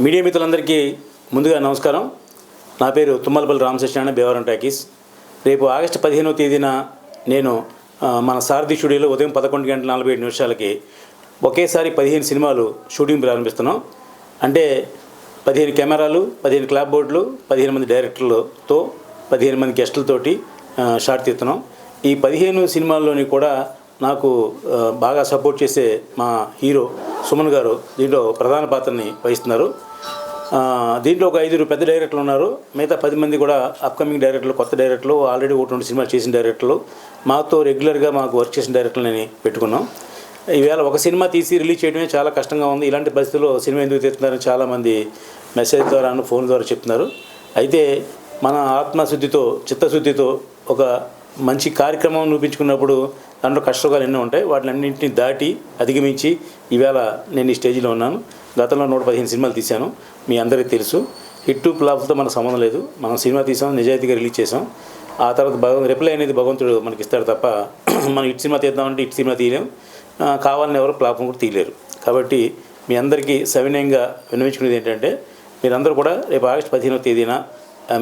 Media మిత్రులందరికీ ముందుగా నమస్కారం. నా పేరు తుమ్మలపల్లి రామకృష్ణ, భీమవరం టాకీస్. రేపు ఆగస్టు 15వ తేదీన నేను మన సారథి స్టూడియోలో ఉదయం 11:47 ఒకేసారి 15 సినిమాలు షూటింగ్ ప్రారంభిస్తున్నాం. అంటే 15 కెమెరాలు, 15 క్లాప్ బోర్డులు, 15 మంది డైరెక్టర్లతో 15 మంది గెస్టులతోటి షాట్ తీస్తున్నాం. ఈ 15 సినిమాల్లోని కూడా నాకు బాగా సపోర్ట్ చేసే మా హీరో సుమన్ గారు దీంట్లో ప్రధాన పాత్రని వహిస్తున్నారు. దీంట్లో ఒక 5 పెద్ద డైరెక్టర్లు ఉన్నారు. మిగతా 10 మంది కూడా అప్కమింగ్ డైరెక్టర్లు, కొత్త డైరెక్టర్లు, ఆల్రెడీ 1-2 సినిమాలు చేసిన డైరెక్టర్లు, మాతో రెగ్యులర్గా మాకు వర్క్ చేసిన డైరెక్టర్లని పెట్టుకున్నాం. ఈవేళ ఒక సినిమా తీసి రిలీజ్ చేయడమే చాలా కష్టంగా ఉంది. ఇలాంటి పరిస్థితుల్లో సినిమా ఎందుకు తీస్తున్నారని చాలామంది మెసేజ్ ద్వారా, ఫోన్ ద్వారా చెప్తున్నారు. అయితే మన ఆత్మశుద్ధితో, చిత్తశుద్ధితో ఒక మంచి కార్యక్రమం చూపించుకున్నప్పుడు దాంట్లో కష్టసుఖాలు ఎన్నో ఉంటాయి. వాటిలన్నింటినీ దాటి అధిగమించి ఈవేళ నేను ఈ స్టేజ్లో ఉన్నాను. గతంలో 115 సినిమాలు తీశాను, మీ అందరికీ తెలుసు. హిట్ ఫ్లాప్తో మనకు సంబంధం లేదు. మనం సినిమా తీసాం, నిజాయితీగా రిలీజ్ చేసాం. ఆ తర్వాత రిప్లై అనేది భగవంతుడు మనకి ఇస్తాడు తప్ప మనం హిట్ సినిమా తీద్దామంటే హిట్ సినిమా తీయలేం, కావాలని ఎవరు ఫ్లాప్ కూడా తీయలేరు. కాబట్టి మీ అందరికీ సవినయంగా విన్నవించుకునేది ఏంటంటే, మీరందరూ కూడా రేపు ఆగస్టు 15వ తేదీన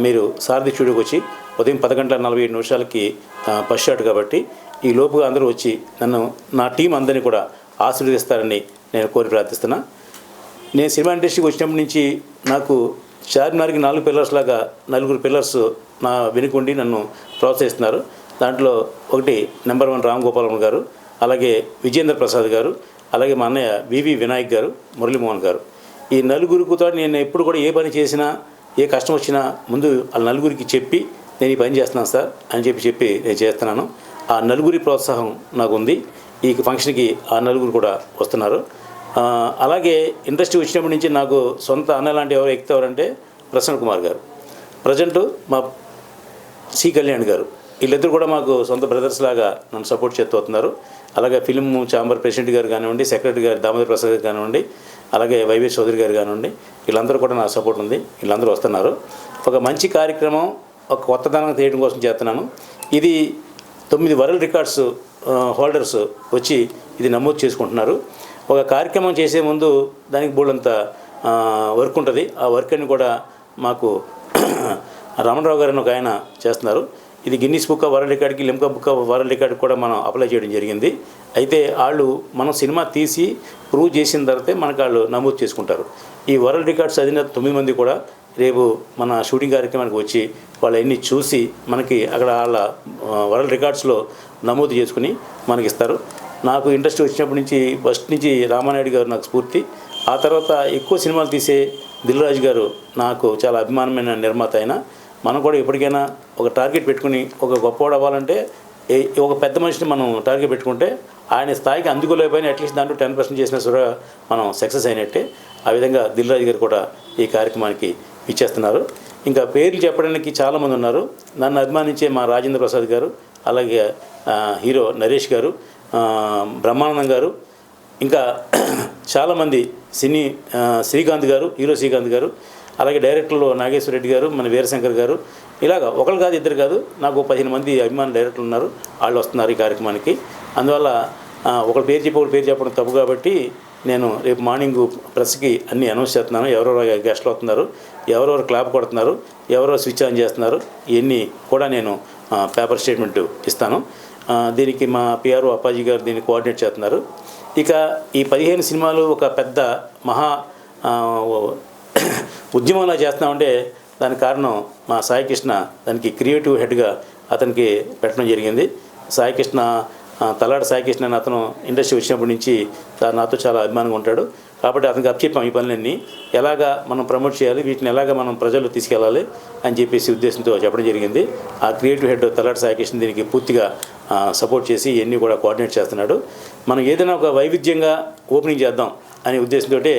మీరు సారథి స్టూడియోకి వచ్చి ఉదయం 10:47 ఫస్ట్ షాట్ కాబట్టి ఈ లోపుగా అందరూ వచ్చి నన్ను, నా టీం అందరినీ కూడా ఆశీర్వదిస్తారని నేను కోరి ప్రార్థిస్తున్నా. నేను సినిమా ఇండస్ట్రీకి వచ్చినప్పటి నుంచి నాకు చార్మినార్కి 4 పిల్లర్స్ లాగా 4 పిల్లర్స్ నా వెనుకుండి నన్ను ప్రోత్సహిస్తున్నారు. దాంట్లో ఒకటి నెంబర్ 1 రామ్ గోపాల్ గారు, అలాగే విజేంద్ర ప్రసాద్ గారు, అలాగే మా అన్నయ్య వివి వినాయక్ గారు, మురళీమోహన్ గారు. ఈ 4 నేను ఎప్పుడు కూడా ఏ పని చేసినా, ఏ కష్టం వచ్చినా ముందు ఆ 4 చెప్పి నేను ఈ పని చేస్తున్నాను సార్ అని చెప్పి నేను చేస్తున్నాను. ఆ 4 ప్రోత్సాహం నాకు ఉంది. ఈ ఫంక్షన్కి ఆ 4 కూడా వస్తున్నారు. అలాగే ఇండస్ట్రీ వచ్చినప్పటి నుంచి నాకు సొంత అన్న లాంటి ఎవరు ఎక్కుతారంటే ప్రసన్న కుమార్ గారు, ప్రజెంటు మా సి కళ్యాణ్ గారు. వీళ్ళిద్దరు కూడా మాకు సొంత బ్రదర్స్ లాగా నన్ను సపోర్ట్ చేస్తున్నారు. అలాగే ఫిల్మ్ ఛాంబర్ ప్రెసిడెంట్ గారు కానివ్వండి, సెక్రటరీ గారు దామోదర్ ప్రసాద్ గారు కానివ్వండి, అలాగే వైవి చౌదరి గారు కానివ్వండి, వీళ్ళందరూ కూడా నా సపోర్ట్ ఉంది. వీళ్ళందరూ వస్తున్నారు. ఒక మంచి కార్యక్రమం, ఒక కొత్తదనం చేయడం కోసం చేస్తున్నాను. ఇది 9 వరల్డ్ రికార్డ్స్ హోల్డర్స్ వచ్చి ఇది నమోదు చేసుకుంటున్నారు. ఒక కార్యక్రమం చేసే ముందు దానికి బోల్డంత వర్క్ ఉంటుంది. ఆ వర్క్ అని కూడా మాకు రమణరావు గారు అని ఒక ఆయన చేస్తున్నారు. ఇది గిన్నీస్ బుక్ ఆఫ్ వరల్డ్ రికార్డ్కి, లిమ్కా బుక్ ఆఫ్ వరల్డ్ రికార్డ్కి కూడా మనం అప్లై చేయడం జరిగింది. అయితే వాళ్ళు మనం సినిమా తీసి ప్రూవ్ చేసిన తర్వాతే మనకు వాళ్ళు నమోదు చేసుకుంటారు. ఈ వరల్డ్ రికార్డ్స్ అధిన 9 మంది కూడా రేపు మన షూటింగ్ కార్యక్రమానికి వచ్చి వాళ్ళన్నీ చూసి మనకి అక్కడ వాళ్ళ వరల్డ్ రికార్డ్స్లో నమోదు చేసుకుని మనకి ఇస్తారు. నాకు ఇండస్ట్రీ వచ్చినప్పటి నుంచి ఫస్ట్ నుంచి రామానాయుడు గారు నాకు స్ఫూర్తి. ఆ తర్వాత ఎక్కువ సినిమాలు తీసే దిల్ రాజు గారు నాకు చాలా అభిమానమైన నిర్మాత. అయినా మనం కూడా ఎప్పటికైనా ఒక టార్గెట్ పెట్టుకుని ఒక గొప్పవాడు అవ్వాలంటే ఒక పెద్ద మనిషిని మనం టార్గెట్ పెట్టుకుంటే ఆయన స్థాయికి అందుకోలేకపోయినా అట్లీస్ట్ దాంట్లో 10% చేసినా సరే మనం సక్సెస్ అయినట్టే. ఆ విధంగా దిల్ రాజు గారు కూడా ఈ కార్యక్రమానికి ఇచ్చేస్తున్నారు. ఇంకా పేర్లు చెప్పడానికి చాలామంది ఉన్నారు. నన్ను అభిమానించే మా రాజేంద్ర ప్రసాద్ గారు, అలాగే హీరో నరేష్ గారు, బ్రహ్మానందం గారు, ఇంకా చాలామంది సినీ శ్రీకాంత్ గారు, హీరో శ్రీకాంత్ గారు, అలాగే డైరెక్టర్లు నాగేశ్వర రెడ్డి గారు, మన వీరశంకర్ గారు, ఇలాగ ఒకరు కాదు, 2 కాదు, నాకు 15 మంది అభిమాన డైరెక్టర్లు ఉన్నారు. వాళ్ళు వస్తున్నారు ఈ కార్యక్రమానికి. అందువల్ల ఒకరి పేరు చెప్పి ఒకరి పేరు చెప్పడం తప్పు కాబట్టి నేను రేపు మార్నింగ్ ప్రెస్కి అన్నీ అనౌన్స్ చేస్తున్నాను. ఎవరెవరు గెస్ట్లు వస్తున్నారు, ఎవరెవరు క్లాప్ కొడుతున్నారు, ఎవరెవరు స్విచ్ ఆన్ చేస్తున్నారు, ఇవన్నీ కూడా నేను పేపర్ స్టేట్మెంట్ ఇస్తాను. దీనికి మా పిఆర్ఓ అప్పాజీ గారు దీన్ని కోఆర్డినేట్ చేస్తున్నారు. ఇక ఈ 15 సినిమాలు ఒక పెద్ద మహా ఉద్యమంలా చేస్తున్నామంటే దానికి కారణం మా సాయికృష్ణ. దానికి క్రియేటివ్ హెడ్గా అతనికి పెట్టడం జరిగింది. సాయికృష్ణ, తలాడ సాయికృష్ణ అని అతను ఇండస్ట్రీ వచ్చినప్పటి నుంచి నాతో చాలా అభిమానంగా ఉంటాడు. కాబట్టి అతనికి అప్పచెప్పాం ఈ పనులన్నీ ఎలాగా మనం ప్రమోట్ చేయాలి, వీటిని ఎలాగా మనం ప్రజల్లో తీసుకెళ్ళాలి అని చెప్పేసి ఉద్దేశంతో చెప్పడం జరిగింది. ఆ క్రియేటివ్ హెడ్ తలాడ సాయికృష్ణ దీనికి పూర్తిగా సపోర్ట్ చేసి ఇవన్నీ కూడా కోఆర్డినేట్ చేస్తున్నాడు. మనం ఏదైనా ఒక వైవిధ్యంగా ఓపెనింగ్ చేద్దాం అనే ఉద్దేశంతో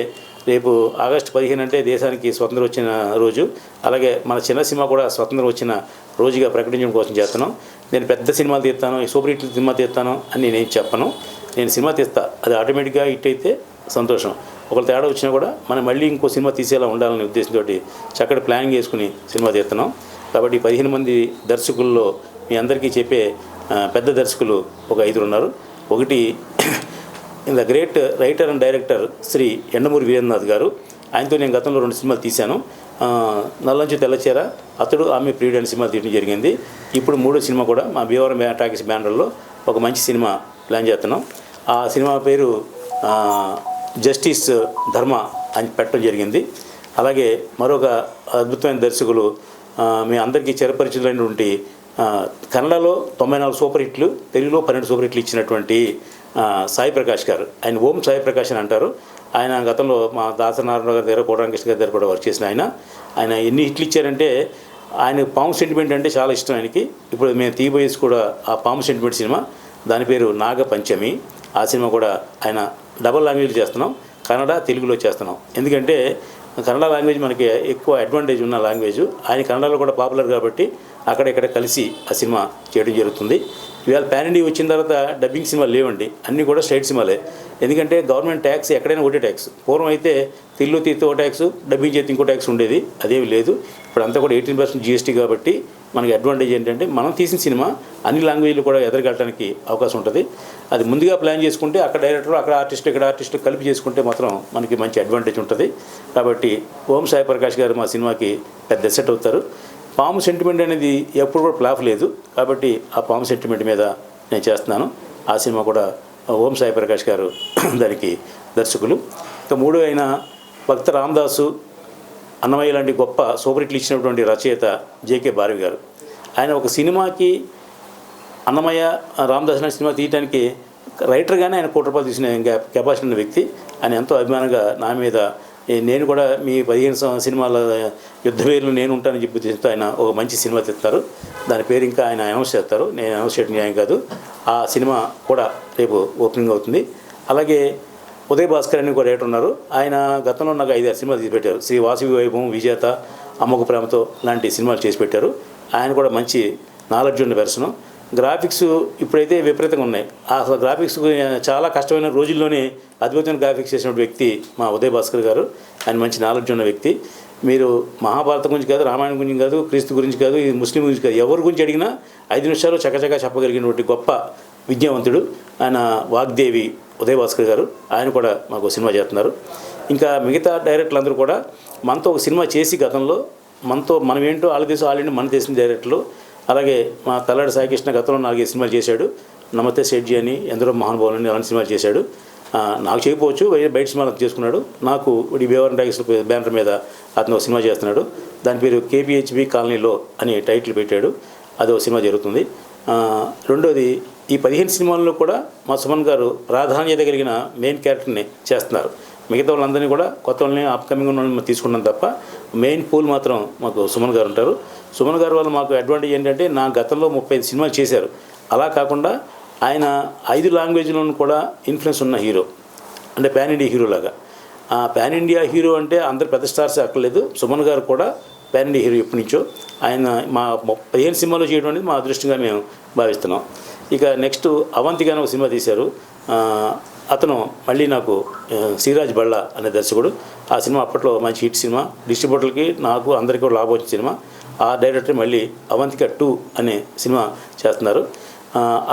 రేపు ఆగస్టు 15 అంటే దేశానికి స్వతంత్రం వచ్చిన రోజు. అలాగే మన చిన్న సినిమా కూడా స్వతంత్రం వచ్చిన రోజుగా ప్రకటించడం కోసం చేస్తున్నాం. నేను పెద్ద సినిమాలు తీస్తాను, సూపర్ హిట్ సినిమా తీస్తాను అని నేను చెప్పను. నేను సినిమా తీస్తా, అది ఆటోమేటిక్గా హిట్ అయితే సంతోషం. ఒకరు తేడా వచ్చినా కూడా మనం మళ్ళీ ఇంకో సినిమా తీసేలా ఉండాలనే ఉద్దేశంతో చక్కటి ప్లానింగ్ చేసుకుని సినిమా తీస్తున్నాం. కాబట్టి 15 మంది దర్శకుల్లో మీ అందరికీ చెప్పే పెద్ద దర్శకులు ఒక 5 ఉన్నారు. ఒకటి the great writer and director Shri Yandamuri Veerendranath గారు, ఆయనతో నేను గతంలో 2 సినిమాలు తీశాను. నల్లంచు తెల్లచీర, అతడు ఆమె ప్రియుడు అనే సినిమా తీయడం జరిగింది. ఇప్పుడు 3వ సినిమా కూడా మా భీమవరం టాకీస్ బ్యానర్లో ఒక మంచి సినిమా ప్లాన్ చేస్తున్నాం. ఆ సినిమా పేరు జస్టిస్ ధర్మ అని పెట్టడం జరిగింది. అలాగే మరొక అద్భుతమైన దర్శకులు మీ అందరికీ చిరపరిచితులైనటువంటి కన్నడలో 94 సూపర్ హిట్లు, తెలుగులో 12 సూపర్ హిట్లు ఇచ్చినటువంటి సాయి ప్రకాష్ గారు. ఆయన ఓం సాయి ప్రకాష్ అని అంటారు. ఆయన గతంలో మా దాసనారాయణ గారి దగ్గర, కోటరామకృష్ణ గారి దగ్గర కూడా వర్క్ చేసిన ఆయన ఎన్ని హిట్లు ఇచ్చారంటే ఆయన పాము సెంటిమెంట్ అంటే చాలా ఇష్టం ఆయనకి. ఇప్పుడు మేము తీయబోయేసి కూడా ఆ పాము సెంటిమెంట్ సినిమా, దాని పేరు నాగపంచమి. ఆ సినిమా కూడా ఆయన డబల్ లాంగ్వేజ్ చేస్తున్నాం, కన్నడ తెలుగులో చేస్తున్నాం. ఎందుకంటే కన్నడ లాంగ్వేజ్ మనకి ఎక్కువ అడ్వాంటేజ్ ఉన్న లాంగ్వేజ్. ఆయన కన్నడలో కూడా పాపులర్ కాబట్టి అక్కడెక్కడ కలిసి ఆ సినిమా చేయడం జరుగుతుంది. ఇవాళ పాన్ ఇండియా వచ్చిన తర్వాత డబ్బింగ్ సినిమాలు లేవండి, అన్నీ కూడా స్టేట్ సినిమాలే. ఎందుకంటే గవర్నమెంట్ ట్యాక్స్ ఎక్కడైనా ఒకటే ట్యాక్స్. పూర్వం అయితే తెలుగులో తీస్తే ఒక ట్యాక్స్, డబ్బింగ్ చేస్తే ఇంకో ట్యాక్స్ ఉండేది. అదేమి లేదు. ఇప్పుడు అంతా కూడా 18% GST కాబట్టి మనకి అడ్వాంటేజ్ ఏంటంటే మనం తీసిన సినిమా అన్ని లాంగ్వేజ్లు కూడా ఎదరగలడానికి అవకాశం ఉంటుంది. అది ముందుగా ప్లాన్ చేసుకుంటే అక్కడ డైరెక్టర్, అక్కడ ఆర్టిస్ట్, ఇక్కడ ఆర్టిస్ట్ కలిపి చేసుకుంటే మాత్రం మనకి మంచి అడ్వాంటేజ్ ఉంటుంది. కాబట్టి ఓం సాయి ప్రకాష్ గారు మా సినిమాకి పెద్ద సెట్ అవుతారు. పాము సెంటిమెంట్ అనేది ఎప్పుడు కూడా ఫ్లాప్ లేదు కాబట్టి ఆ పాము సెంటిమెంట్ మీద నేను చేస్తున్నాను. ఆ సినిమా కూడా ఓం సాయి ప్రకాష్ గారు దానికి దర్శకులు. ఇక 3 అయిన భక్త రామదాసు, అన్నమయ్య లాంటి గొప్ప సూపర్ హిట్లు ఇచ్చినటువంటి రచయిత జేకే భారవి గారు. ఆయన ఒక సినిమాకి అన్నమయ్య రామదాస్ అనే సినిమా తీయడానికి రైటర్గానే ఆయన ₹1 తీసిన కెపాసిటీ ఉన్న వ్యక్తి. ఆయన ఎంతో అభిమానంగా నా మీద, నేను కూడా మీ 15 సినిమాల యుద్ధవీరులు నేను ఉంటానని చెప్పి ఆయన ఒక మంచి సినిమా తీస్తారు. దాని పేరు ఇంకా ఆయన అనౌన్స్ చేస్తారు, నేను అనౌన్స్ చేయడం న్యాయం కాదు. ఆ సినిమా కూడా రేపు ఓపెనింగ్ అవుతుంది. అలాగే ఉదయ్ భాస్కర్ అని ఒక రైటర్ ఉన్నారు. ఆయన గతంలో నాకు 5-6 సినిమాలు తీసి పెట్టారు. శ్రీ వాసవి వైభవం, విజేత, అమ్మకు ప్రేమతో లాంటి సినిమాలు చేసి పెట్టారు. ఆయన కూడా మంచి నాలెడ్జ్ ఉన్న పర్సన్. గ్రాఫిక్స్ ఇప్పుడైతే విపరీతంగా ఉన్నాయి. ఆ గ్రాఫిక్స్ చాలా కష్టమైన రోజుల్లోనే అద్భుతమైన గ్రాఫిక్స్ చేసిన వ్యక్తి మా ఉదయ్ భాస్కర్ గారు. ఆయన మంచి నాలెడ్జ్ ఉన్న వ్యక్తి. మీరు మహాభారతం గురించి కాదు, రామాయణం గురించి కాదు, క్రీస్తు గురించి కాదు, ఈ ముస్లిం గురించి కాదు, ఎవరి గురించి అడిగినా 5 నిమిషాలు చకచకా చెప్పగలిగినటువంటి గొప్ప విద్యావంతుడు ఆయన వాగ్దేవి ఉదయ్ భాస్కర్ గారు. ఆయన కూడా మాకు సినిమా చేస్తున్నారు. ఇంకా మిగతా డైరెక్టర్లు అందరూ కూడా మనతో ఒక సినిమా చేసి గతంలో మనతో మనం ఏంటో వాళ్ళ దేశం వాళ్ళేంటో మన దేశం డైరెక్టర్లు. అలాగే మా తల్లాడి సాయికృష్ణ గతంలో 4-5 సినిమాలు చేశాడు. నమస్తే సేఠ్జీ అని, ఎందరో మహానుభావులని అలాంటి సినిమాలు చేశాడు. నాకు చేయకపోవచ్చు, బయట సినిమాలు చేసుకున్నాడు. నాకు ఈ భీమవరం టాకీస్ బ్యానర్ మీద అతను ఒక సినిమా చేస్తున్నాడు. దాని పేరు KPHB కాలనీలో అని టైటిల్ పెట్టాడు. అది ఒక సినిమా జరుగుతుంది. రెండోది, ఈ 15 సినిమాల్లో కూడా మా సుమన్ గారు ప్రాధాన్యత కలిగిన మెయిన్ క్యారెక్టర్ని చేస్తున్నారు. మిగతా వాళ్ళందరినీ కూడా కొత్త వాళ్ళని అప్కమింగ్ ఉన్న వాళ్ళని తీసుకున్నాం తప్ప మెయిన్ పూల్ మాత్రం మాకు సుమన్ గారు ఉంటారు. సుమన్ గారు వల్ల మాకు అడ్వాంటేజ్ ఏంటంటే నా గతంలో 35 సినిమాలు చేశారు. అలా కాకుండా ఆయన 5 లాంగ్వేజ్లోనూ కూడా ఇన్ఫ్లుయెన్స్ ఉన్న హీరో, అంటే పాన్ ఇండియా హీరో లాగా. ఆ పాన్ ఇండియా హీరో అంటే అందరు పెద్ద స్టార్స్ అక్కర్లేదు. సుమన్ గారు కూడా పాన్ ఇండియా హీరో ఎప్పటి నుంచో. ఆయన మా 15 సినిమాలు చేయడం అనేది మా అదృష్టంగా మేము భావిస్తున్నాం. ఇక నెక్స్ట్ అవంతిగా ఒక సినిమా తీశారు. అతను మళ్ళీ నాకు శ్రీరాజ్ బళ్ళ అనే దర్శకుడు. ఆ సినిమా అప్పట్లో మంచి హిట్ సినిమా, డిస్ట్రిబ్యూటర్లకి నాకు అందరికీ కూడా లాభం వచ్చిన సినిమా. ఆ డైరెక్టర్ మళ్ళీ అవంతిక 2 అనే సినిమా చేస్తున్నారు.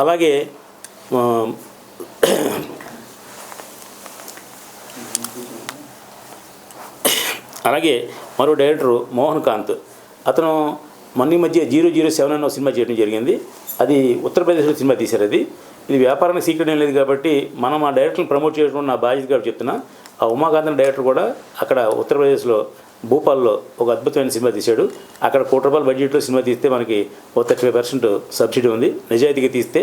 అలాగే మరో డైరెక్టరు మోహన్ కాంత్. అతను మొన్న మధ్య 007 అనే సినిమా చేయడం జరిగింది. అది ఉత్తరప్రదేశ్లో సినిమా తీశారు. ఇది వ్యాపారానికి సీక్రెట్ ఏం లేదు కాబట్టి మనం ఆ డైరెక్టర్ని ప్రమోట్ చేయడం నా బాధ్యత కాబట్టి చెప్తున్నా. ఆ ఉమాకాంత్ డైరెక్టర్ కూడా అక్కడ ఉత్తరప్రదేశ్లో భూపాల్లో ఒక అద్భుతమైన సినిమా తీశాడు. అక్కడ ₹1 బడ్జెట్లో సినిమా తీస్తే మనకి 35% సబ్సిడీ ఉంది. నిజాయితీగా తీస్తే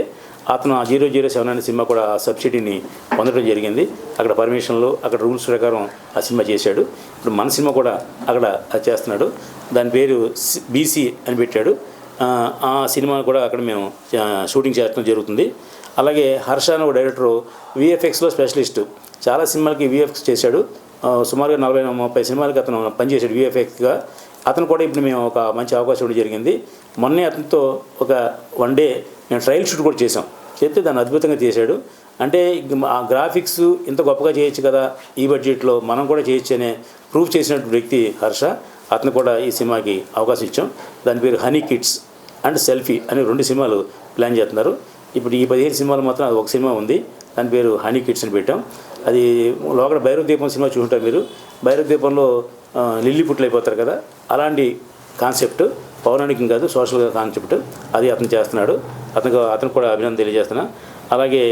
అతను ఆ 007 అనే సినిమా కూడా ఆ సబ్సిడీని పొందడం జరిగింది. అక్కడ పర్మిషన్లు, అక్కడ రూల్స్ ప్రకారం ఆ సినిమా చేశాడు. ఇప్పుడు మన సినిమా కూడా అక్కడ చేస్తున్నాడు. దాని పేరు BC అని పెట్టాడు. ఆ సినిమా కూడా అక్కడ మేము షూటింగ్ చేయడం జరుగుతుంది. అలాగే హర్ష అనే ఒక డైరెక్టరు VFXలో స్పెషలిస్టు. చాలా సినిమాలకి VFX చేశాడు. సుమారుగా 40-30 సినిమాలకి అతను పనిచేశాడు VFXగా. అతను కూడా ఇప్పుడు మేము ఒక మంచి అవకాశం ఇవ్వడం జరిగింది. మొన్నే అతనితో ఒక 1 డే మేము ట్రయల్ షూట్ కూడా చేసాం. చెప్తే దాన్ని అద్భుతంగా చేశాడు. అంటే ఆ గ్రాఫిక్స్ ఇంత గొప్పగా చేయొచ్చు కదా, ఈ బడ్జెట్లో మనం కూడా చేయొచ్చు అనే ప్రూవ్ చేసినటువంటి వ్యక్తి హర్ష. అతను కూడా ఈ సినిమాకి అవకాశం ఇచ్చాం. దాని పేరు హనీ కిడ్స్ అండ్ సెల్ఫీ అని 2 సినిమాలు ప్లాన్ చేస్తున్నారు. ఇప్పుడు ఈ 15 సినిమాలు మాత్రం అది ఒక సినిమా ఉంది, దాని పేరు హనీ కిడ్స్ అని పెట్టాం. అది లోపల భైరవ దీపం సినిమా చూసుంటారు మీరు. భైరవ దీపంలో లిల్లీ పుట్లు అయిపోతారు కదా, అలాంటి కాన్సెప్ట్, పౌరాణికం కాదు, సోషల్ కాన్సెప్ట్ అది అతను చేస్తున్నాడు. అతను కూడా అభినందన తెలియజేస్తున్నా. అలాగే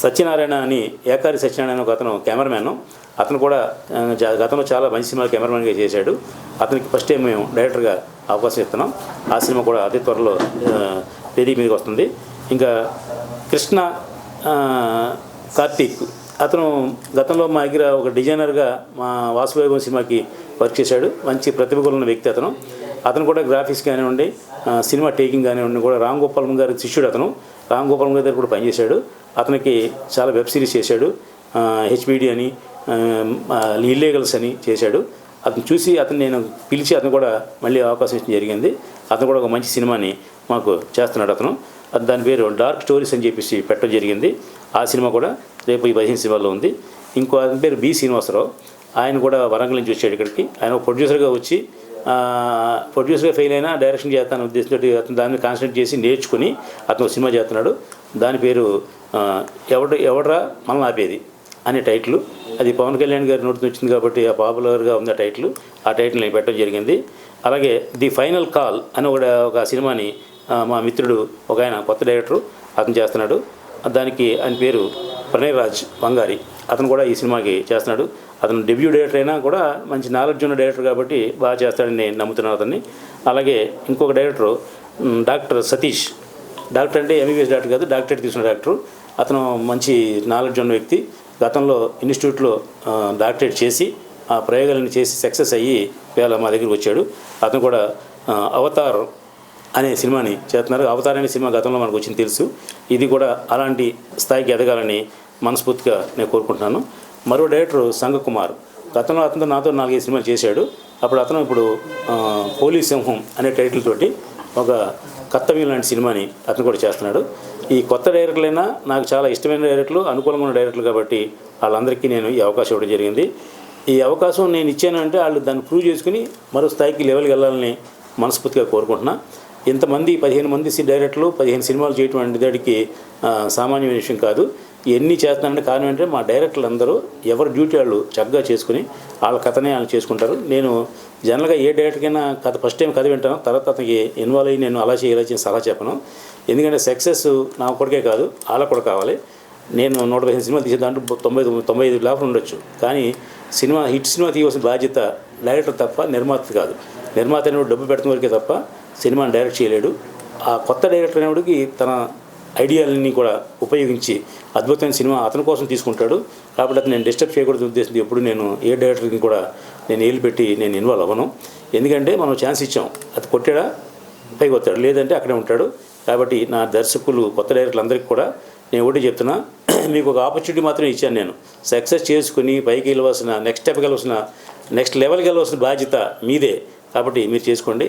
సత్యనారాయణ అని, ఏకారి సత్యనారాయణ ఒక అతను కెమెరామ్యాన్. అతను కూడా గతంలో చాలా మంచి సినిమాలు కెమెరామెన్గా చేశాడు. అతనికి ఫస్ట్ టైం మేము డైరెక్టర్గా అవకాశం ఇస్తున్నాం. ఆ సినిమా కూడా అతి త్వరలో వేదిక మీదకి వస్తుంది. ఇంకా కృష్ణ కార్తీక్, అతను గతంలో మా దగ్గర ఒక డిజైనర్గా మా వాసువైభవం సినిమాకి వర్క్ చేశాడు. మంచి ప్రతిభ ఉన్న వ్యక్తి అతను కూడా గ్రాఫిక్స్ కానివ్వండి, సినిమా టేకింగ్ కానివ్వండి కూడా రామ్ గోపాలం గారి శిష్యుడు. రామ్ గోపాలం గారి దగ్గర కూడా పనిచేశాడు. అతనికి చాలా వెబ్ సిరీస్ చేశాడు. హెచ్బిడి అని, ఇల్లీగల్స్ అని చేశాడు. అతను చూసి నేను పిలిచి అతను కూడా మళ్ళీ అవకాశం ఇచ్చడం జరిగింది. అతను కూడా ఒక మంచి సినిమాని మాకు చేస్తున్నాడు. దాని పేరు డార్క్ స్టోరీస్ అని చెప్పేసి పెట్టడం జరిగింది. ఆ సినిమా కూడా రేపు ఈ 15 సినిమాల్లో ఉంది. ఇంకో అతని పేరు బి శ్రీనివాసరావు. ఆయన కూడా వరంగల్ నుంచి వచ్చాడు ఇక్కడికి. ఆయన ఒక ప్రొడ్యూసర్గా వచ్చి ప్రొడ్యూసర్గా ఫెయిల్ అయినా డైరెక్షన్ చేస్తాను ఉద్దేశంతో అతను దాన్ని కాన్సన్ట్రేట్ చేసి నేర్చుకుని అతను ఒక సినిమా చేస్తున్నాడు. దాని పేరు ఎవడ్రా మనల్ని ఆపేది అనే టైటిల్. అది పవన్ కళ్యాణ్ గారి నోటి వచ్చింది కాబట్టి ఆ పాపులర్గా ఉంది ఆ టైటిల్ నేను పెట్టడం జరిగింది. అలాగే ది ఫైనల్ కాల్ అని ఒక సినిమాని మా మిత్రుడు ఒక ఆయన కొత్త డైరెక్టరు అతను చేస్తున్నాడు. దానికి ఆయన పేరు ప్రణయ్ రాజ్ వంగారి. అతను కూడా ఈ సినిమాకి చేస్తున్నాడు. అతను డెబ్యూ డైరెక్టర్ అయినా కూడా మంచి నాలెడ్జ్ ఉన్న డైరెక్టర్ కాబట్టి బాగా చేస్తాడని నేను నమ్ముతున్నాను అతన్ని. అలాగే ఇంకొక డైరెక్టరు డాక్టర్ సతీష్. డాక్టర్ అంటే ఎంబీబీఎస్ డాక్టర్ కాదు, డాక్టరేట్ తీసుకున్న డాక్టరు. అతను మంచి నాలెడ్జ్ ఉన్న వ్యక్తి. గతంలో ఇన్స్టిట్యూట్లో డాక్టరేట్ చేసి ఆ ప్రయోగాలను చేసి సక్సెస్ అయ్యి వేళ మా దగ్గరికి వచ్చాడు. అతను కూడా అవతార్ అనే సినిమాని చేస్తున్నారు. అవతార్ అనే సినిమా గతంలో మనకు వచ్చింది తెలుసు. ఇది కూడా అలాంటి స్థాయికి ఎదగాలని మనస్ఫూర్తిగా నేను కోరుకుంటున్నాను. మరో డైరెక్టర్ సంగకుమార్. గతంలో అతను నాతో 4-5 సినిమాలు చేశాడు. అతను ఇప్పుడు పోలీస్ సింహం అనే టైటిల్ తోటి ఒక కర్తవ్యం లాంటి సినిమాని అతను కూడా చేస్తున్నాడు. ఈ కొత్త డైరెక్టర్లైనా నాకు చాలా ఇష్టమైన డైరెక్టర్లు, అనుకూలంగా ఉన్న డైరెక్టర్లు కాబట్టి వాళ్ళందరికీ నేను ఈ అవకాశం ఇవ్వడం జరిగింది. ఈ అవకాశం నేను ఇచ్చానంటే వాళ్ళు దాన్ని ప్రూవ్ చేసుకుని మరో స్థాయికి లెవెల్కి వెళ్ళాలని మనస్ఫూర్తిగా కోరుకుంటున్నా. ఇంతమంది 15 మంది డైరెక్టర్లు 15 సినిమాలు చేయటం అంటే దానికి సామాన్యమైన విషయం కాదు. ఎన్ని చేస్తున్నారంటే కారణం ఏంటంటే మా డైరెక్టర్లు అందరూ ఎవరి డ్యూటీ వాళ్ళు చక్కగా చేసుకుని వాళ్ళ కథనే వాళ్ళు చేసుకుంటారు. నేను జనరల్గా ఏ డైరెక్టర్కైనా కథ ఫస్ట్ టైం కథ వింటాను, తర్వాత అతనికి ఇన్వాల్వ్ అయ్యి నేను అలా చేయాలి సలహా చెప్పను. ఎందుకంటే సక్సెస్ నా ఒక్కడికే కాదు, వాళ్ళకు కూడా కావాలి. నేను 115 సినిమాలు తీసే దాంట్లో 95 ఫ్లాపులు ఉండొచ్చు. కానీ హిట్ సినిమా తీయవలసిన బాధ్యత డైరెక్టర్ తప్ప నిర్మాత కాదు. నిర్మాత అనేవాడు డబ్బు పెడుతున్న వరకే తప్ప సినిమాని డైరెక్ట్ చేయలేడు. ఆ కొత్త డైరెక్టర్ అనేవాడికి తన ఐడియాలన్నీ కూడా ఉపయోగించి అద్భుతమైన సినిమా అతని కోసం తీసుకుంటాడు. కాబట్టి అతను నేను డిస్టర్బ్ చేయకూడదు ఉద్దేశంతో ఎప్పుడు నేను ఏ డైరెక్టర్కి కూడా నేను ఏళ్ళు పెట్టి నేను ఇన్వాల్వ్ అవ్వను. ఎందుకంటే మనం ఛాన్స్ ఇచ్చాం, అది కొట్టాడా పైకి వస్తాడు, లేదంటే అక్కడే ఉంటాడు. కాబట్టి నా దర్శకులు కొత్త డైరెక్టర్లు అందరికీ కూడా నేను ఒకటి చెప్తున్నా, మీకు ఒక ఆపర్చునిటీ మాత్రమే ఇచ్చాను. నేను సక్సెస్ చేసుకుని పైకి వెళ్ళవలసిన నెక్స్ట్ స్టెప్కి వెళ్ళవలసిన నెక్స్ట్ లెవెల్కి వెళ్ళవలసిన బాధ్యత మీదే. కాబట్టి మీరు చేసుకోండి.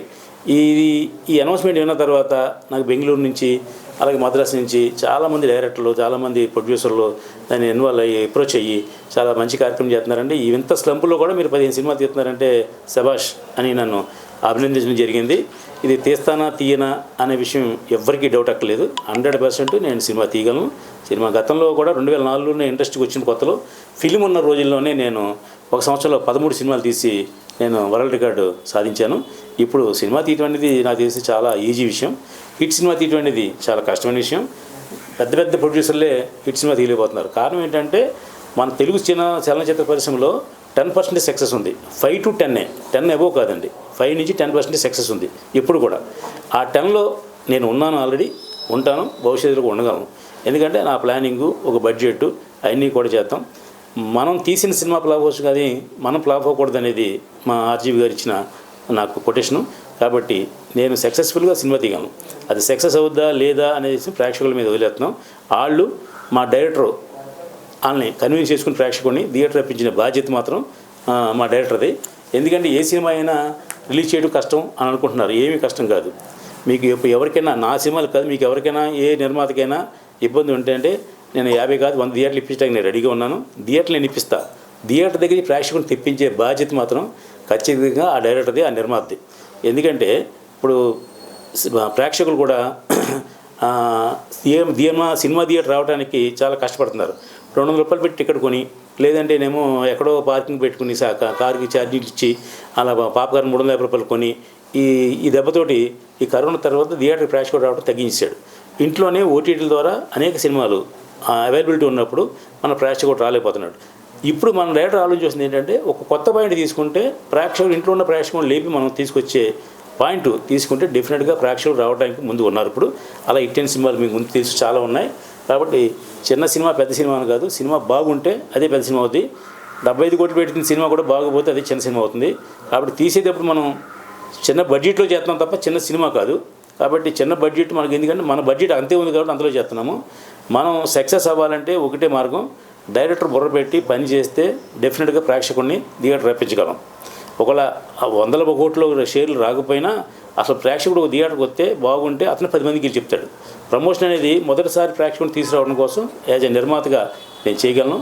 ఈ అనౌన్స్మెంట్ విన్న తర్వాత నాకు బెంగళూరు నుంచి అలాగే మద్రాసు నుంచి చాలామంది డైరెక్టర్లు, చాలామంది ప్రొడ్యూసర్లు దాన్ని ఇన్వాల్వ్ అయ్యి అప్రోచ్ అయ్యి చాలా మంచి కార్యక్రమం చేస్తున్నారండి. ఈ ఇంత స్లంపుల్లో కూడా మీరు 15 సినిమాలు తీస్తున్నారంటే శభాష్ అని నన్ను అభినందించడం జరిగింది. ఇది తీస్తానా తీయనా అనే విషయం ఎవ్వరికీ డౌట్ అక్కర్లేదు. 100% నేను సినిమా తీయగలను. సినిమా గతంలో కూడా 2004లోనే ఇండస్ట్రీకి వచ్చిన కొత్తలో ఫిలిం ఉన్న రోజుల్లోనే నేను 1 సంవత్సరంలో 13 సినిమాలు తీసి నేను వరల్డ్ రికార్డు సాధించాను. ఇప్పుడు సినిమా తీయటం అనేది నాకు తెలిసి చాలా ఈజీ విషయం. హిట్ సినిమా తీయటం అనేది చాలా కష్టమైన విషయం. పెద్ద ప్రొడ్యూసర్లే హిట్ సినిమా తీయలేకపోతున్నారు. కారణం ఏంటంటే మన తెలుగు చలనచిత్ర పరిశ్రమలో 10% సక్సెస్ ఉంది. 5 to 10 అబోవ్ కాదండి, 5 నుంచి 10% సక్సెస్ ఉంది ఎప్పుడు కూడా. ఆ 10లో నేను ఉన్నాను, ఆల్రెడీ ఉంటాను, భవిష్యత్తులో ఉండగలను. ఎందుకంటే నా ప్లానింగు, ఒక బడ్జెట్ అవన్నీ కూడా చేద్దాం. మనం తీసిన సినిమా ఫ్లాప్ అవ్వచ్చు కానీ మనం ఫ్లాప్ అవ్వకూడదు అనేది మా ఆర్జీవి గారు ఇచ్చిన నాకు కొటేషను. కాబట్టి నేను సక్సెస్ఫుల్గా సినిమా తీయగలను. అది సక్సెస్ అవుద్దా లేదా అనేది ప్రేక్షకుల మీద వదిలేస్తున్నాం. వాళ్ళు మా డైరెక్టర్ వాళ్ళని కన్విన్స్ చేసుకుని ప్రేక్షకుడిని థియేటర్ రప్పించిన బాధ్యత మాత్రం మా డైరెక్టర్ది. ఎందుకంటే ఏ సినిమా అయినా రిలీజ్ చేయడం కష్టం అని అనుకుంటున్నారు. ఏమీ కష్టం కాదు. మీకు ఎవరికైనా, నా సినిమాలు కాదు, మీకు ఎవరికైనా ఏ నిర్మాతకైనా ఇబ్బంది ఉంటే అంటే నేను 50 కాదు 100 థియేటర్లు ఇప్పించడానికి నేను రెడీగా ఉన్నాను. థియేటర్లు నేను ఇప్పిస్తా. థియేటర్ దగ్గర ప్రేక్షకుని తెప్పించే బాధ్యత మాత్రం ఖచ్చితంగా ఆ డైరెక్టర్ది, ఆ నిర్మాతది. ఎందుకంటే ఇప్పుడు ప్రేక్షకులు కూడా సినిమా థియేటర్ రావడానికి చాలా కష్టపడుతున్నారు. రూ. 200 పెట్టి టికెట్ కొని, లేదంటేనేమో ఎక్కడో పార్కింగ్ పెట్టుకుని కార్కి ఛార్జీలు ఇచ్చి అలా పాప్కార్న్ రూ. 350 కొని ఈ దెబ్బతోటి ఈ కరోనా తర్వాత థియేటర్ ప్రేక్షకుడు రావడం తగ్గించాడు. ఇంట్లోనే ఓటీటీల ద్వారా అనేక సినిమాలు అవైలబిలిటీ ఉన్నప్పుడు మన ప్రేక్షకుడు రాలేకపోతున్నాడు. ఇప్పుడు మన డైరెక్టర్ ఆలోచించింది ఏంటంటే, ఒక కొత్త పాయింట్ తీసుకుంటే ప్రేక్షకుడు ఇంట్లో ఉన్న ప్రేక్షకుడు లేపి మనం తీసుకొచ్చే పాయింట్ తీసుకుంటే డెఫినెట్గా ప్రేక్షకులు రావడానికి ముందు ఉన్నారు. ఇప్పుడు అలా హిట్ సినిమాలు మీకు ముందు తెలుసు చాలా ఉన్నాయి. కాబట్టి చిన్న సినిమా పెద్ద సినిమా అని కాదు, సినిమా బాగుంటే అదే పెద్ద సినిమా అవుతుంది. 75 కోట్లు పెట్టిన సినిమా కూడా బాగపోతే అదే చిన్న సినిమా అవుతుంది. కాబట్టి తీసేటప్పుడు మనం చిన్న బడ్జెట్లో చేస్తున్నాం తప్ప చిన్న సినిమా కాదు. కాబట్టి చిన్న బడ్జెట్ మనకి, ఎందుకంటే మన బడ్జెట్ అంతే ఉంది కాబట్టి అందులో చేస్తున్నాము. మనం సక్సెస్ అవ్వాలంటే ఒకటే మార్గం, డైరెక్టర్ బుర్ర పెట్టి పని చేస్తే డెఫినెట్గా ప్రేక్షకుడిని థియేటర్ రప్పించగలం. ఒకవేళ 100 కోట్ల షేర్లు రాకపోయినా అసలు ప్రేక్షకుడు ఒక థియేటర్కి వస్తే బాగుంటే అతను 10 మందికి చెప్తాడు. ప్రమోషన్ అనేది మొదటిసారి ప్రేక్షకుడిని తీసుకురావడం కోసం యాజ్ ఎ నిర్మాతగా నేను చేయగలను.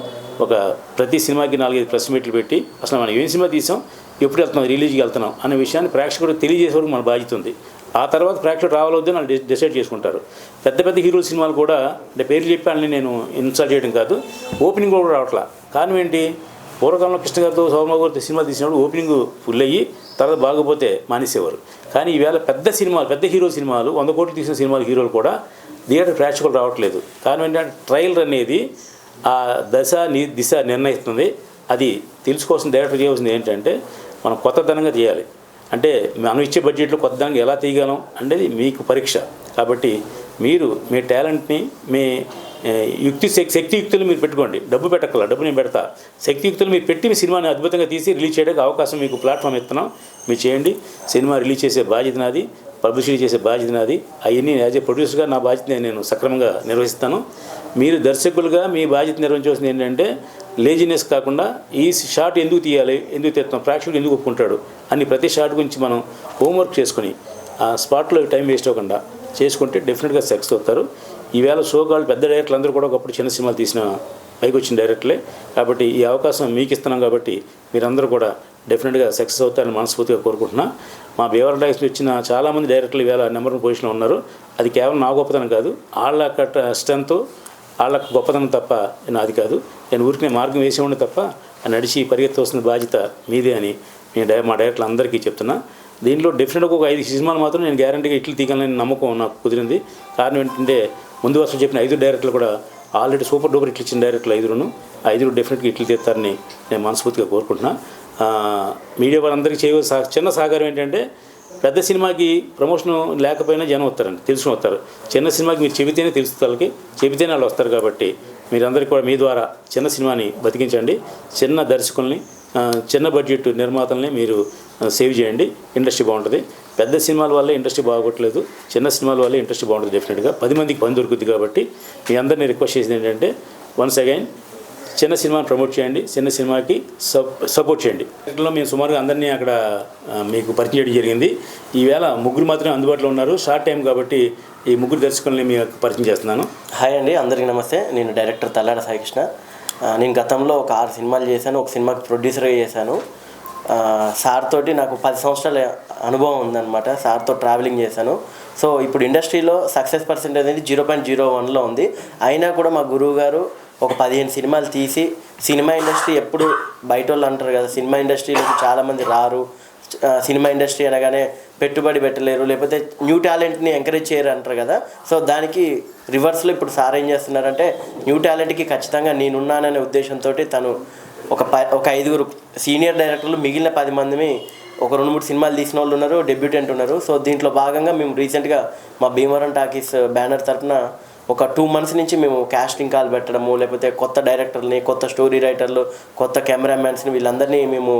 ప్రతి సినిమాకి 4-5 ప్రెస్ మీట్లు పెట్టి అసలు మనం ఏం సినిమా తీసాం, ఎప్పుడు వెళ్తున్నాం, రిలీజ్కి వెళ్తున్నాం అనే విషయాన్ని ప్రేక్షకుడు తెలియజేసే వరకు మన బాధ్యత ఉంది. ఆ తర్వాత ప్రేక్షకుడు రావాలొద్దని వాళ్ళు డిసైడ్ చేసుకుంటారు. పెద్ద పెద్ద హీరోల సినిమాలు కూడా, అంటే పేర్లు చెప్పాలని నేను ఇన్స్టాల్ చేయడం కాదు, ఓపెనింగ్ కూడా రావట్లా. కారణం ఏంటి, పూర్వకాలంలో కృష్ణ గారితో సోమబాబు గారితో సినిమా తీసినప్పుడు ఓపెనింగ్ ఫుల్ అయ్యి తర్వాత బాగపోతే మానేసేవారు. కానీ ఈవేళ పెద్ద సినిమాలు, పెద్ద హీరో సినిమాలు, 100 కోట్లు తీసిన సినిమాలు హీరోలు కూడా థియేటర్ ప్రేక్షకులు రావట్లేదు. కారణం ఏంటంటే ట్రయల్ అనేది ఆ దిశ నిర్ణయిస్తుంది. అది తెలుసుకోవాల్సిన డైరెక్టర్ చేయవలసింది ఏంటంటే, మనం కొత్తదనంగా చేయాలి. అంటే మనం ఇచ్చే బడ్జెట్లో కొత్తదనంగా ఎలా తీయగలం అనేది మీకు పరీక్ష. కాబట్టి మీరు మీ టాలెంట్ని, మీ శక్తియుక్తులు మీరు పెట్టుకోండి. డబ్బు పెట్టక్కల, డబ్బు నేను పెడతా. శక్తియుక్తులు మీరు పెట్టి మీ సినిమాని అద్భుతంగా తీసి రిలీజ్ చేయడానికి అవకాశం మీకు ప్లాట్ఫామ్ ఇస్తున్నాం, మీరు చేయండి. సినిమా రిలీజ్ చేసే బాధ్యత నాది, పబ్లిసిటీ చేసే బాధ్యత నాది. అవన్నీ యాజ్ ఏ ప్రొడ్యూసర్గా నా బాధ్యత నేను సక్రమంగా నిర్వహిస్తాను. మీరు దర్శకులుగా మీ బాధ్యత నిర్వహించవలసింది ఏంటంటే, లేజినెస్ కాకుండా ఈ షాట్ ఎందుకు తీయాలి, ఎందుకు తీస్తాం, ప్రేక్షకుడు ఎందుకు ఒప్పుకుంటాడు అని ప్రతి షాట్ గురించి మనం హోంవర్క్ చేసుకుని ఆ స్పాట్లో టైం వేస్ట్ అవ్వకుండా చేసుకుంటే డెఫినెట్గా సక్సెస్ అవుతారు. ఈవేళ షోకాళ్ళు పెద్ద డైరెక్టర్లు అందరూ కూడా ఒకప్పుడు చిన్న సినిమాలు తీసిన పైకి వచ్చిన డైరెక్టర్లే. కాబట్టి ఈ అవకాశం మీకు ఇస్తున్నాం. కాబట్టి మీరందరూ కూడా డెఫినెట్గా సక్సెస్ అవుతారని మనస్ఫూర్తిగా కోరుకుంటున్నా. మా భీమవరం టైమ్స్లో వచ్చిన చాలామంది డైరెక్టర్లు ఈవేళ నెంబర్ 1 పొజిషన్లో ఉన్నారు. అది కేవలం నా గొప్పతనం కాదు, వాళ్ళ స్ట్రెంత్, వాళ్ళకు గొప్పతనం తప్ప నాది కాదు. నేను ఊరికి మార్గం వేసేవాడిని తప్ప నడిచి పరిగెత్తవలసిన బాధ్యత మీదే అని మా డైరెక్టర్లు అందరికీ చెప్తున్నా. దీంట్లో డెఫినెట్గా ఒక 5 సినిమాలు మాత్రం నేను గ్యారంటీగా ఇట్లు తీయాలని నమ్మకం నాకు కుదిరింది. కారణం ఏంటంటే, ముందు వర్షం చెప్పిన 5 డైరెక్టర్లు కూడా ఆల్రెడీ సూపర్ డూపర్ ఇట్లు ఇచ్చిన డైరెక్టర్లు 5 డెఫినెట్గా ఇట్లు తీస్తారని నేను మనస్ఫూర్తిగా కోరుకుంటున్నా. మీడియా వాళ్ళందరికీ చేయవలసిన చిన్న సహకారం ఏంటంటే, పెద్ద సినిమాకి ప్రమోషన్ లేకపోయినా జనం వస్తారండి, తెలుసుకుని వస్తారు. చిన్న సినిమాకి మీరు చెబితేనే తెలుస్తుంది, వాళ్ళకి చెబితేనే వాళ్ళు వస్తారు. కాబట్టి మీరందరికీ కూడా మీ ద్వారా చిన్న సినిమాని బతికించండి. చిన్న దర్శకుల్ని, చిన్న బడ్జెట్ నిర్మాతల్ని మీరు సేవ్ చేయండి. ఇండస్ట్రీ బాగుంటుంది. పెద్ద సినిమాల వల్లే ఇండస్ట్రీ బాగోట్లేదు, చిన్న సినిమాల వల్లే ఇండస్ట్రీ బాగుంటుంది. డెఫినెట్గా 10 మందికి పని దొరుకుతుంది. కాబట్టి మీ అందరినీ రిక్వెస్ట్ చేసింది ఏంటంటే, వన్స్ అగైన్ చిన్న సినిమాని ప్రమోట్ చేయండి, చిన్న సినిమాకి సపోర్ట్ చేయండి. ఇట్లా మేము సుమారుగా అందరినీ అక్కడ మీకు పరిచయం చేయడం జరిగింది. ఈవేళ 3 మాత్రమే అందుబాటులో ఉన్నారు. షార్ట్ టైం కాబట్టి ఈ 3 దర్శకుల్ని మీకు పరిచయం చేస్తున్నాను. హాయ్ అండి, అందరికీ నమస్తే. నేను డైరెక్టర్ తల్లాడ సాయికృష్ణ. నేను గతంలో ఒక 6 సినిమాలు చేశాను. ఒక సినిమాకి ప్రొడ్యూసర్గా చేశాను. సార్ తోటి నాకు 10 సంవత్సరాల అనుభవం ఉందన్నమాట. సార్తో ట్రావెలింగ్ చేశాను. సో ఇప్పుడు ఇండస్ట్రీలో సక్సెస్ పర్సెంటేజ్ అనేది 0.01లో ఉంది. అయినా కూడా మా గురువు గారు ఒక 15 సినిమాలు తీసి, సినిమా ఇండస్ట్రీ ఎప్పుడు బయట వాళ్ళు అంటారు కదా, సినిమా ఇండస్ట్రీలోకి చాలామంది రారు, సినిమా ఇండస్ట్రీ అనగానే పెట్టుబడి పెట్టలేరు, లేకపోతే న్యూ టాలెంట్ని ఎంకరేజ్ చేయరు అంటారు కదా. సో దానికి రివర్స్లో ఇప్పుడు సార్ ఏం చేస్తున్నారంటే, న్యూ టాలెంట్కి ఖచ్చితంగా నేనున్నాననే ఉద్దేశంతో తను ఒక 5 సీనియర్ డైరెక్టర్లు, మిగిలిన 10 మందిని ఒక 2-3 సినిమాలు తీసిన వాళ్ళు ఉన్నారు, డెబ్యూటెంట్ ఉన్నారు. సో దీంట్లో భాగంగా మేము రీసెంట్గా మా భీమవరం టాకీస్ బ్యానర్ తరఫున ఒక 2 months నుంచి మేము కాస్టింగ్ కాల్ పెట్టడము, లేకపోతే కొత్త డైరెక్టర్ని, కొత్త స్టోరీ రైటర్లు, కొత్త కెమెరామ్యాన్స్ని వీళ్ళందరినీ మేము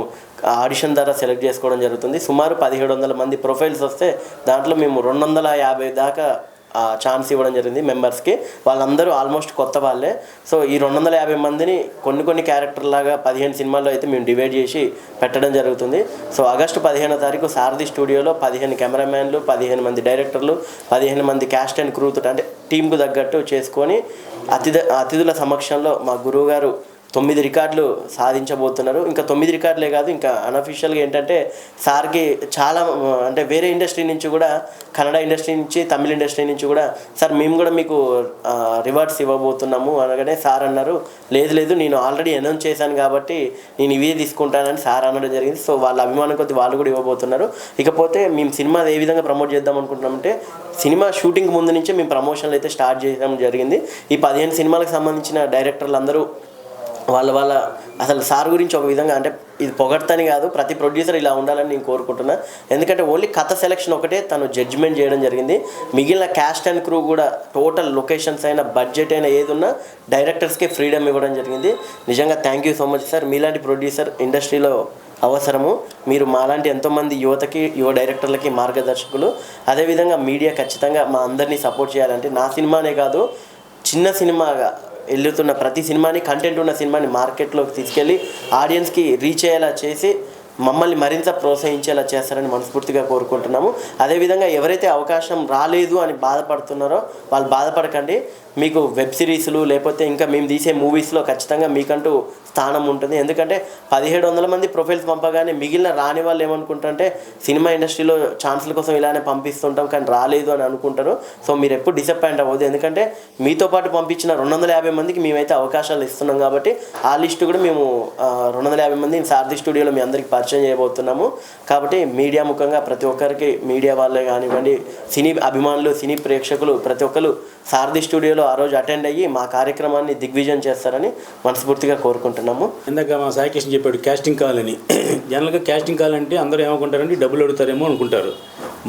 ఆడిషన్ ద్వారా సెలెక్ట్ చేసుకోవడం జరుగుతుంది. సుమారు 1700 మంది ప్రొఫైల్స్ వస్తే దాంట్లో మేము 250 దాకా ఛాన్స్ ఇవ్వడం జరిగింది మెంబర్స్కి. వాళ్ళందరూ ఆల్మోస్ట్ కొత్త వాళ్ళే. సో ఈ 250 మందిని కొన్ని క్యారెక్టర్లాగా 15 సినిమాల్లో అయితే మేము డివైడ్ చేసి పెట్టడం జరుగుతుంది. సో ఆగస్టు 15వ తారీఖు సారథి స్టూడియోలో 15 కెమెరామ్యాన్లు, 15 మంది డైరెక్టర్లు, 15 మంది క్యాస్ట్ అండ్ క్రూతో అంటే టీంకు తగ్గట్టు చేసుకొని అతిథుల సమక్షంలో మా గురువుగారు 9 రికార్డులు సాధించబోతున్నారు. ఇంకా 9 రికార్డులే కాదు, ఇంకా అన్అఫీషియల్గా ఏంటంటే సార్కి చాలా అంటే వేరే ఇండస్ట్రీ నుంచి కూడా, కన్నడ ఇండస్ట్రీ నుంచి, తమిళ ఇండస్ట్రీ నుంచి కూడా సార్ మేము కూడా మీకు రివార్డ్స్ ఇవ్వబోతున్నాము అనగానే సార్ అన్నారు, లేదు నేను ఆల్రెడీ అనౌన్స్ చేశాను కాబట్టి నేను ఇవే తీసుకుంటానని సార్ అనడం జరిగింది. సో వాళ్ళ అభిమానం కొద్ది వాళ్ళు కూడా ఇవ్వబోతున్నారు. ఇకపోతే మేము సినిమా ఏ విధంగా ప్రమోట్ చేద్దాం అనుకుంటున్నామంటే, సినిమా షూటింగ్ ముందు నుంచే మేము ప్రమోషన్లు అయితే స్టార్ట్ చేయడం జరిగింది. ఈ 15 సినిమాలకు సంబంధించిన డైరెక్టర్లు అందరూ వాళ్ళ అసలు సార్ గురించి ఒక విధంగా, అంటే ఇది పొగడ్తని కాదు, ప్రతి ప్రొడ్యూసర్ ఇలా ఉండాలని నేను కోరుకుంటున్నా. ఎందుకంటే ఓన్లీ కథ సెలెక్షన్ ఒకటే తను జడ్జిమెంట్ చేయడం జరిగింది. మిగిలిన క్యాస్ట్ అండ్ క్రూ కూడా టోటల్ లొకేషన్స్ అయినా, బడ్జెట్ అయినా ఏదున్నా డైరెక్టర్స్కే ఫ్రీడమ్ ఇవ్వడం జరిగింది. నిజంగా thank you so much sir. మీలాంటి ప్రొడ్యూసర్ ఇండస్ట్రీలో అవసరము. మీరు మాలాంటి ఎంతోమంది యువ డైరెక్టర్లకి మార్గదర్శకులు. అదేవిధంగా మీడియా ఖచ్చితంగా మా అందరినీ సపోర్ట్ చేయాలంటే, నా సినిమానే కాదు, చిన్న సినిమాగా వెళ్తున్న ప్రతి సినిమాని, కంటెంట్ ఉన్న సినిమాని మార్కెట్లోకి తీసుకెళ్ళి ఆడియన్స్కి రీచ్ అయ్యేలా చేసి మమ్మల్ని మరింత ప్రోత్సహించేలా చేస్తారని మనస్ఫూర్తిగా కోరుకుంటున్నాము. అదేవిధంగా ఎవరైతే అవకాశం రాలేదు అని బాధపడుతున్నారో వాళ్ళు బాధపడకండి. మీకు వెబ్ సిరీస్లు లేకపోతే ఇంకా మేము తీసే మూవీస్లో ఖచ్చితంగా మీకంటూ స్థానం ఉంటుంది. ఎందుకంటే 1700 మంది ప్రొఫైల్స్ పంపగానే మిగిలిన రాని వాళ్ళు ఏమనుకుంటారంటే సినిమా ఇండస్ట్రీలో ఛాన్సుల కోసం ఇలానే పంపిస్తుంటాం కానీ రాలేదు అని అనుకుంటారు. సో మీరు ఎప్పుడు డిసప్పాయింట్ అవ్వద్దు. ఎందుకంటే మీతో పాటు పంపించిన 250 మందికి మేమైతే అవకాశాలు ఇస్తున్నాం కాబట్టి ఆ లిస్టు కూడా మేము 250 మంది సారథి స్టూడియోలో మీ అందరికీ పరిచయం చేయబోతున్నాము. కాబట్టి మీడియా ముఖంగా ప్రతి ఒక్కరికి, మీడియా వాళ్ళే కానివ్వండి, సినీ అభిమానులు, సినీ ప్రేక్షకులు ప్రతి ఒక్కరు సారథి స్టూడియోలో ఆ రోజు అటెండ్ అయ్యి మా కార్యక్రమాన్ని దిగ్విజయం చేస్తారని మనస్ఫూర్తిగా కోరుకుంటున్నాము. ఇందాక మా సాయికృష్ణ చెప్పాడు క్యాస్టింగ్ కాల్ అని. జనరల్గా క్యాస్టింగ్ కాల్ అంటే అందరూ ఏమనుకుంటారంటే డబ్బులు అడుగుతారేమో అనుకుంటారు.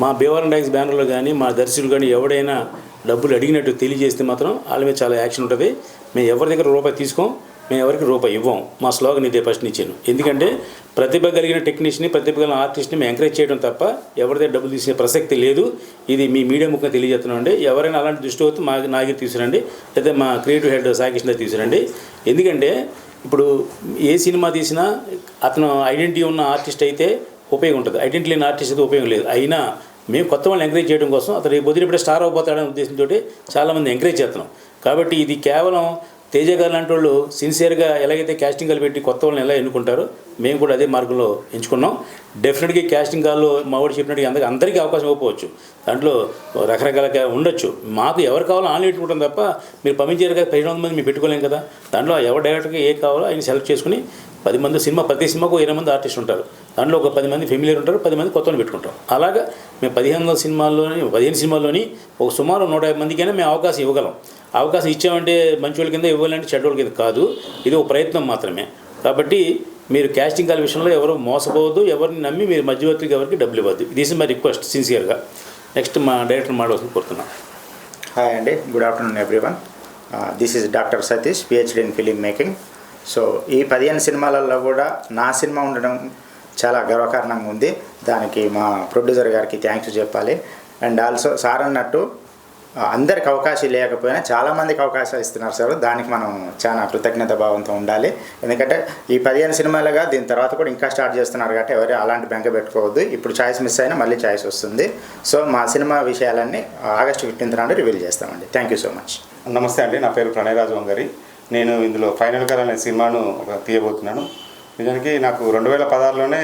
మా భీమవరం టైమ్స్ బ్యానర్లో కానీ, మా దర్శకులు కానీ ఎవడైనా డబ్బులు అడిగినట్టు తెలియజేస్తే మాత్రం వాళ్ళ మీద చాలా యాక్షన్ ఉంటుంది. మేము ఎవరి దగ్గర రూపాయి తీసుకోం, మేము ఎవరికి రూపాయి ఇవ్వం. మా స్లోగన్ ఇదే ఫస్ట్ ఇచ్చాను. ఎందుకంటే ప్రతిభ కలిగిన టెక్నీషియన్ని, ప్రతిభ కలిగిన ఆర్టిస్ట్ని మేము ఎంకరేజ్ చేయడం తప్ప ఎవరిదే డబ్బులు తీసే ప్రసక్తి లేదు. ఇది మీ మీడియా ముఖ్యంగా తెలియజేస్తున్నామండి. ఎవరైనా అలాంటి దృష్టి వస్తే మా దగ్గర తీసుకురండి, లేదా మా క్రియేటివ్ హెడ్ సాయికృష్ణ తీసుకురండి. ఎందుకంటే ఇప్పుడు ఏ సినిమా తీసినా అతను ఐడెంటిటీ ఉన్న ఆర్టిస్ట్ అయితే ఉపయోగం ఉంటుంది, ఐడెంటిటీ లేని ఆర్టిస్ట్ అయితే ఉపయోగం లేదు. అయినా మేము కొత్త వాళ్ళని ఎంకరేజ్ చేయడం కోసం అతను రేపు పొద్దున ఇప్పుడే స్టార్ అయిపోతాడనే ఉద్దేశంతో చాలామంది ఎంకరేజ్ చేస్తున్నాం. కాబట్టి ఇది కేవలం తేజ గారు లాంటి వాళ్ళు సిన్సియర్గా ఎలాగైతే క్యాస్టింగ్ కాల్ పెట్టి కొత్త వాళ్ళని ఎలా ఎన్నుకుంటారో మేము కూడా అదే మార్గంలో ఎంచుకున్నాం. డెఫినెట్గా క్యాస్టింగ్ కాల్లో మా వాడు చెప్పినట్టుగా అందరికీ అవకాశం ఇవ్వకపోవచ్చు, దాంట్లో రకరకాలుగా ఉండొచ్చు. మాకు ఎవరు కావాలో ఆన్లైన్ పెట్టుకుంటాం తప్ప మీరు పంపించారుగా 1500 మంది మేము పెట్టుకోలేం కదా. దాంట్లో ఎవరు డైరెక్ట్గా ఏ కావాలో ఆయన సెలెక్ట్ చేసుకుని 10 మంది సినిమా, ప్రతి సినిమాకు 20 మంది ఆర్టిస్ట్ ఉంటారు. దాంట్లో ఒక 10 మంది ఫెమిలియర్ ఉంటారు, 10 మంది కొత్తని పెట్టుకుంటాం. అలాగా మేము 15 సినిమాల్లోని ఒక సుమారు 150 మందికైనా మేము అవకాశం ఇవ్వగలం. అవకాశం ఇచ్చామంటే మంచి వాళ్ళ కింద, ఇవ్వాలంటే చెడ్డోళ్ళ కింద కాదు. ఇది ఒక ప్రయత్నం మాత్రమే. కాబట్టి మీరు క్యాస్టింగ్ కాల్ విషయంలో ఎవరు మోసపోవద్దు, ఎవరిని నమ్మి మీరు మధ్యవర్తికి ఎవరికి డబ్బులు ఇవ్వద్దు. దిస్ ఇస్ మై రిక్వెస్ట్ సిన్సియర్గా. నెక్స్ట్ మా డైరెక్టర్ మాట్లాడుతుంది కోరుతున్నాం. హాయ్ అండి, good afternoon everyone. This is doctor Satish, PhD in film making. So ఈ 15 సినిమాలలో కూడా నా సినిమా ఉండడం చాలా గర్వకారణంగా ఉంది. దానికి మా ప్రొడ్యూసర్ గారికి థ్యాంక్స్ చెప్పాలి. అండ్ ఆల్సో సార్ అన్నట్టు అందరికి అవకాశం లేకపోయినా చాలామందికి అవకాశాలు ఇస్తున్నారు సార్. దానికి మనం చాలా కృతజ్ఞత భావంతో ఉండాలి. ఎందుకంటే ఈ 15 సినిమాలుగా దీని తర్వాత కూడా ఇంకా స్టార్ట్ చేస్తున్నారు కాబట్టి ఎవరు అలాంటి బెంక పెట్టుకోవద్దు. ఇప్పుడు ఛాయిస్ మిస్ అయినా మళ్ళీ ఛాయిస్ వస్తుంది. సో మా సినిమా విషయాలన్నీ ఆగస్టు 15th నాడు రివీల్ చేస్తామండి. Thank you so much. నమస్తే అండి, నా పేరు ప్రణయరాజు వంగరి. నేను ఇందులో ఫైనల్ కలర్ అనే సినిమాను తీయబోతున్నాను. నిజానికి నాకు 2016లోనే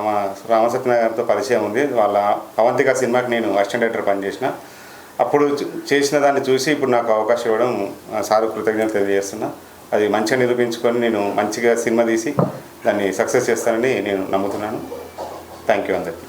మా రామసత్యనారాయణ గారితో పరిచయం ఉంది. వాళ్ళ అవంతిక సినిమాకి నేను అసిస్టెంట్ డైరెక్టర్ పనిచేసిన. అప్పుడు చేసిన దాన్ని చూసి ఇప్పుడు నాకు అవకాశం ఇవ్వడం సార్ కృతజ్ఞత తెలియజేస్తున్నా. అది మంచిగా నిరూపించుకొని నేను మంచిగా సినిమా తీసి దాన్ని సక్సెస్ చేస్తానని నేను నమ్ముతున్నాను. థ్యాంక్ యూ అందరికీ.